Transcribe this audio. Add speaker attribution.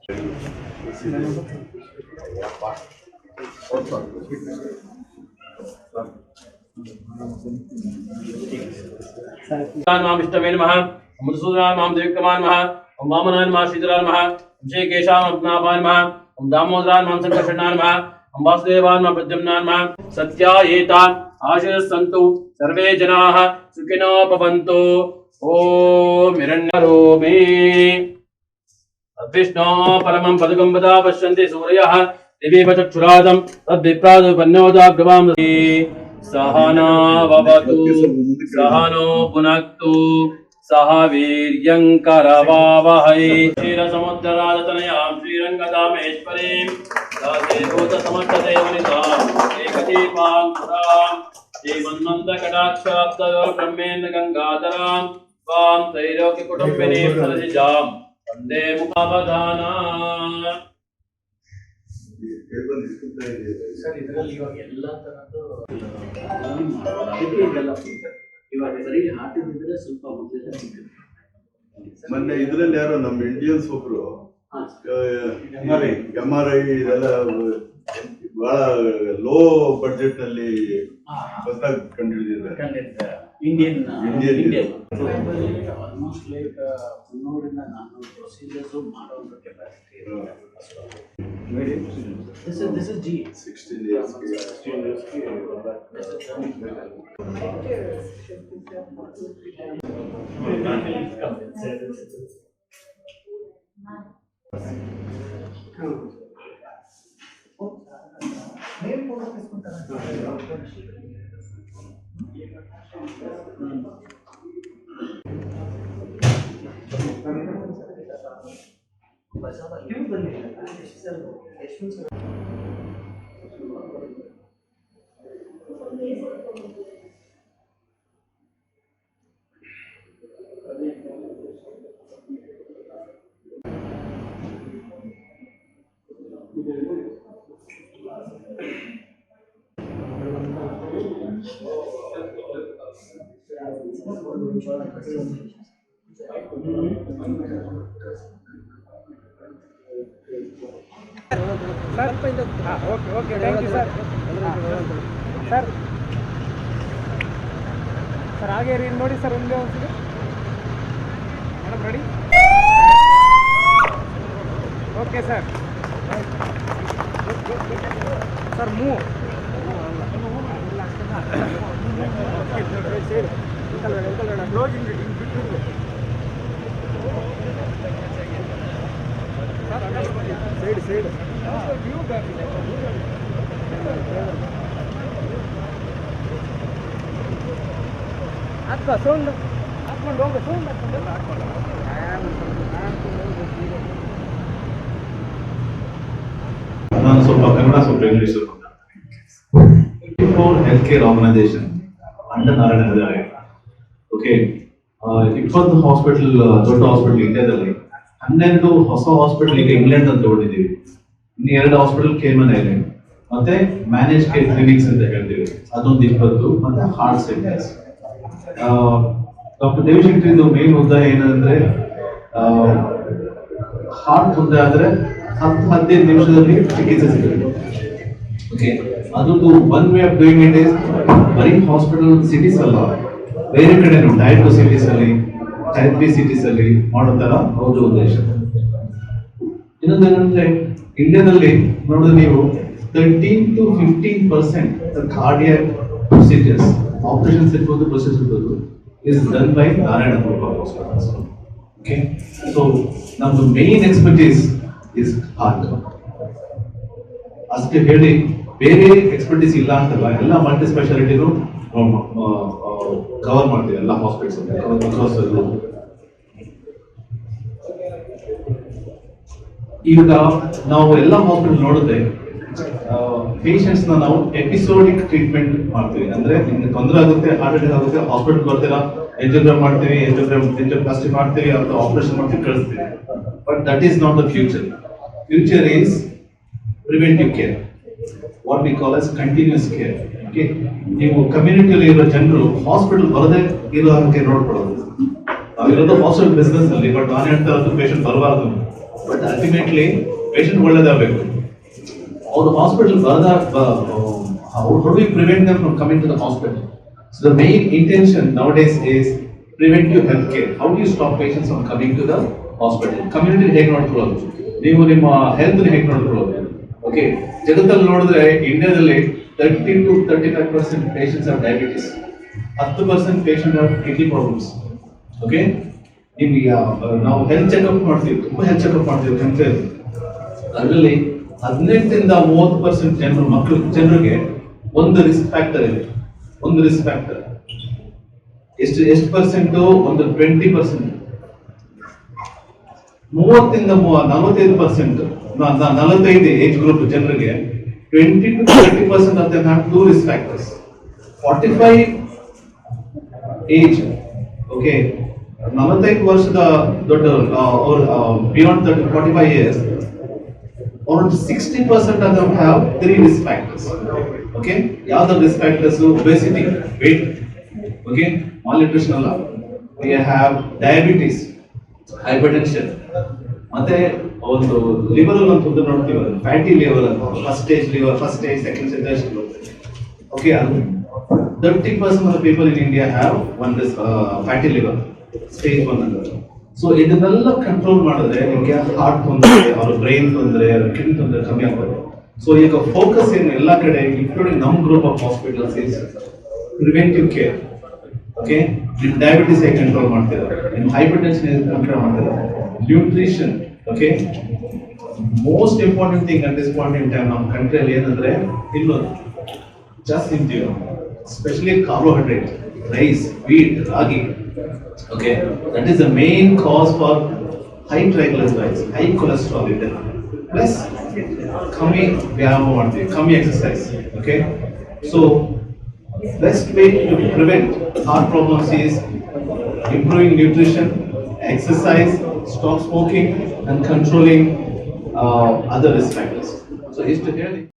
Speaker 1: विष्णवे नमः मधुसूदनाय नमः देवकमाय नमः ओम वामनाय नमः श्रीधराय नमः ओम श्रीकेशाय नमः नमः ओम दामोदराय नमः संकर्षणाय नमः ओम वासुदेवाय नमः प्रद्युम्नाय नमः सत्यायेता आशीर्षन्तु सर्वे जनाः सुखिनो भवन्तु ओम हिरण्यरूपी विष्णो परमं पदकं वदा पश्यन्ति सूर्यः दिवीव चक्षुरादं तद्विप्रादुपन्योदाग्रवां सहना भवतु सहनो पुनक्तु सह वीर्यं करवावहै क्षीरसमुद्रराजतनयां श्रीरङ्गदामेश्वरीं दासेभूतसमर्थदेवनितां एकदीपां पुरां श्रीमन्मन्दकटाक्षाब्दयो ब्रह्मेन्द्रगङ्गाधरां त्वां त्रैलोक्यकुटुम्बिनीं सरसिजां वन्दे मुखावधाना
Speaker 2: ಸರ್ ಇದರಲ್ಲಿ ಇವಾಗ ಎಲ್ಲ ತರದ್ದು ಇವಾಗ ಬರೀ ಹಾಟಿದ್ರೆ ಸ್ವಲ್ಪ ಮೊದಲೆಲ್ಲ
Speaker 3: ಮೊನ್ನೆ ಇದ್ರಲ್ಲಿ ಯಾರೋ ನಮ್ಮ ಇಂಡಿಯನ್ಸ್ ಒಬ್ರು MRI ಇದೆಲ್ಲ ಬಹಳ ಲೋ ಬಡ್ಜೆಟ್ ನಲ್ಲಿ ಹೊಸದಾಗಿ ಕಂಡುಹಿಡಿದಿದ್ದಾರೆ. ಇಂಡಿಯನ್
Speaker 2: ಆಲ್ಮೋಸ್ಟ್ ಲೈಕ್ 300 ಇಂದ 400 ಪ್ರೊಸೀಜರ್ಸ್ ಮಾಡುವಂತ ಕೆಪಾಸಿಟಿ ಇರುತ್ತೆ. This is G
Speaker 3: 16 years.
Speaker 4: Okay thank you sir. Sir sir ಹಾಗೆ ರೀ ನೋಡಿ ಸರ್ ಒಂದೇ ಒಂದ್ಸರಿ madam ready. Okay sir. Sir move side ಹಾಕೋ ಸೌಂಡ್ ಹಾಕ್ಕೊಂಡು ಹೋಗು ಸೌಂಡ್ ಹಾಕ್ಕೊಂಡು
Speaker 5: ನಾನು ಸ್ವಲ್ಪ ಕನ್ನಡ ಸ್ವಲ್ಪ English health care organisation under Narayana Hrudaya. Okay, 20 hospital ದೊಡ್ಡ ಹಾಸ್ಪಿಟಲ್ ಇಂಡಿಯಾದಲ್ಲಿ 12 ಹೊಸ ಹಾಸ್ಪಿಟಲ್ ಈಗ ಇಂಗ್ಲೆಂಡ್ ಅಂತ ತಗೊಂಡಿದ್ದೀವಿ. ಇನ್ನು 2 ಹಾಸ್ಪಿಟಲ್ ಕೇಮನ್ ಐಲ್ಯಾಂಡ್ ಮತ್ತೆ ಮ್ಯಾನೇಜ್ ಕೇರ್ ಕ್ಲಿನಿಕ್ಸ್ ಅಂತ ಹೇಳ್ತೀವಿ, ಅದೊಂದು 20 ಮತ್ತೆ ಹಾರ್ಟ್ ಸೆಂಟರ್ಸ್. ಡಾಕ್ಟರ್ ದೇವಶಂಕರ್ ಮೇನ್ ಉದ್ದೇಶ ಏನಂದ್ರೆ ಹಾರ್ಟ್ ತೊಂದರೆ ಆದ್ರೆ 10-15 ನಿಮಿಷದಲ್ಲಿ ಚಿಕಿತ್ಸೆ ಸಿಗುತ್ತೆ. ಓಕೆ, ಅದೊಂದು one way of doing it is ಬರೀ ಹಾಸ್ಪಿಟಲ್ ಸಿಟೀಸ್ ಅಲ್ಲ, ಬೇರೆ ಕಡೆನೂ ಟೈರ್ 2 ಸಿಟೀಸ್ ಅಲ್ಲಿ ಟೈರ್ 3 ಸಿಟೀಸ್ ಅಲ್ಲಿ ಮಾಡೋ ತರ ಅವ್ರ ಉದ್ದೇಶ. ಇನ್ನೊಂದೇನಂದ್ರೆ ಇಂಡಿಯಾದಲ್ಲಿ ನೋಡಿದ್ರೆ ನೀವು 13 to 15% ಕಾರ್ಡಿಯಾಕ್ ಪ್ರೊಸೀಜರ್ಸ್, ಆಪರೇಷನ್ಸ್ ಇರ್ಬೋದು, ಪ್ರೊಸೀಜರ್ಸ್ ಇರ್ಬೋದು, is done by Narayana group of hospitals. Okay, so ನಮ್ದು ಮೇನ್ ಎಕ್ಸ್ಪರ್ಟೀಸ್ ಇಸ್ ಹಾರ್ಟ್. ಅಷ್ಟೇ ಹೇಳಿ ಬೇರೆ ಎಕ್ಸ್ಪರ್ಟೀಸ್ ಇಲ್ಲ ಅಂತಲ್ಲ, ಎಲ್ಲ ಮಲ್ಟಿ ಸ್ಪೆಷಾಲಿಟಿನೂ ಕವರ್ ಮಾಡ್ತೀವಿ ಎಲ್ಲ ಹಾಸ್ಪಿಟಲ್ಸ್. ಈಗ ನಾವು ಎಲ್ಲ ಹಾಸ್ಪಿಟಲ್ ನೋಡಿದ್ರೆ ಪೇಷಂಟ್ಸ್ ನಾವು ಎಪಿಸೋಡಿಕ್ ಟ್ರೀಟ್ಮೆಂಟ್ ಮಾಡ್ತೀವಿ. ಅಂದ್ರೆ ನಿಮ್ಗೆ ತೊಂದರೆ ಆಗುತ್ತೆ, ಹಾರ್ಟ್ ಅಟ್ಯಾಕ್ ಆಗುತ್ತೆ, ಹಾಸ್ಪಿಟಲ್ ಬರ್ತೀರಾ, ಎಂಜಿಯೋಗ್ರಾಮ್ ಮಾಡ್ತೀವಿ, ಎಂಜಿಯೋಪ್ಲಾಸ್ಟಿ ಮಾಡ್ತೀವಿ, ಅಥವಾ ಆಪರೇಷನ್ ಮಾಡ್ತೀವಿ, ಕಳಿಸ್ತೀವಿ. But that is not the future. Future is preventive care, what we call as continuous care. Okay, ನೀವು ಕಮ್ಯುನಿಟಿಯಲ್ಲಿ ಇರೋ ಜನರು ಹಾಸ್ಪಿಟಲ್ ಬರದೇ ಇರೋ ಹಾಗೆ ನೋಡ್ಕೊಳ್ಳೋದು. ನಾವಿರೋದು ಹಾಸ್ಪಿಟಲ್ ಬಿಸ್ನೆಸ್ ಅಲ್ಲಿ, ಬಟ್ ನಾನು ಹೇಳ್ತಾ ಇರೋದು ಪೇಷಂಟ್ ಬರಬಾರ್ದು. ಬಟ್ ಅಲ್ಟಿಮೇಟ್ಲಿ ಪೇಷಂಟ್ ಒಳ್ಳೇದಾಗಬೇಕು. ಅವ್ರು hospital how do we prevent them from coming to the hospital? So the main intention nowadays is preventive healthcare. How do you stop patients from coming to the hospital? Community ಹೇಗೆ ನೋಡ್ಕೊಳ್ಳೋದು, ನೀವು ನಿಮ್ಮ health ಹೇಗೆ ನೋಡ್ಕೊಳ್ಳೋದು? Okay, ಜಗತ್ತಲ್ಲಿ ನೋಡಿದ್ರೆ ಇಂಡಿಯಾದಲ್ಲಿ 30 to 35% patients have diabetes, 10% patient have kidney problems. Okay, ನಿಮ್ಗೆ ನಾವು ಹೆಲ್ತ್ ಚೆಕಪ್ ಮಾಡ್ತೀವಿ, ತುಂಬಾ ಹೆಲ್ತ್ ಚೆಕಪ್ ಮಾಡ್ತೀವಿ ಕಂಟ್ರಿಯಲ್ಲಿ. ಅದರಲ್ಲಿ 18 ಇಂದ 30% ಜನರಿಗೆ ಒಂದು ರಿಸ್ಕ್ ಫ್ಯಾಕ್ಟರ್ ಇದೆ. ಒಂದು ರಿಸ್ಕ್ ಫ್ಯಾಕ್ಟರ್ ಎಷ್ಟು ಪರ್ಸೆಂಟ್? ಒಂದು 20%. 30 ಇಂದ 45%, 45 ಏಜ್ ಗ್ರೂಪ್ ಜನರಿಗೆ 20 to 30% of them have two risk factors. 45 age, okay, 45 ವರ್ಷದ ದೊಡ್ಡವರು, beyond 45 years, around 60% of them have 3 risk factors. Okay, ಯಾವ್ದು risk factors? Obesity, weight, okay, malnutrition ಅಲ್ಲ, we have diabetes, hypertension, ಮತ್ತೆ ಒಂದು liver ಅಲ್ಲಿ ಅಂತ ನೋಡ್ತೀವಿ, ಫ್ಯಾಟಿ ಲಿವರ್ ಅಂತ, first stage liver, first stage, second stage, third stage. Okay, 30% of the people in India have one this fatty liver, stage 1 ಅಂತ. So ಇದನ್ನೆಲ್ಲ control ಮಾಡಿದ್ರೆ ನಿಮಗೆ ಹಾರ್ಟ್ ತೊಂದರೆ, ಅವ್ರ ಬ್ರೈನ್ ತೊಂದರೆ, ಅವ್ರ ಕಿಡ್ನಿ ತೊಂದರೆ ಕಮ್ಮಿ ಆಗ್ತದೆ. ಸೊ ಈಗ ಫೋಕಸ್ ಏನು ಎಲ್ಲ ಕಡೆ, ಇನ್ಕ್ಲೂಡಿಂಗ್ ನಮ್ group of hospitals, is preventive care. Okay, ನಿಮ್ ಡಯಾಬಿಟಿಸ್ ಹೇಗೆ ಕಂಟ್ರೋಲ್ ಮಾಡ್ತಿದ್ದಾರೆ, ನಿಮ್ ಹೈಪರ್ ಟೆನ್ಷನ್ ಹೇಗೆ ಕಂಟ್ರೋಲ್ ಮಾಡ್ತಿದ್ದಾರೆ, nutrition. Okay, most important thing at this point in time ನಮ್ಮ ಕಂಟ್ರಿಯಲ್ಲಿ ಏನಂದ್ರೆ ತಿನ್ನೋದು ಜಾಸ್ತಿ ತಿಂತೀವಿ, especially carbohydrate, rice, wheat, ragi. Okay, that is the main cause for high triglycerides, high cholesterol in them. Plus, kami vyayama ಮಾಡ್ತೀವಿ, kami exercise. Okay, so best way to prevent heart problems is improving nutrition, exercise, stop smoking, and controlling other risk factors. So, is to hear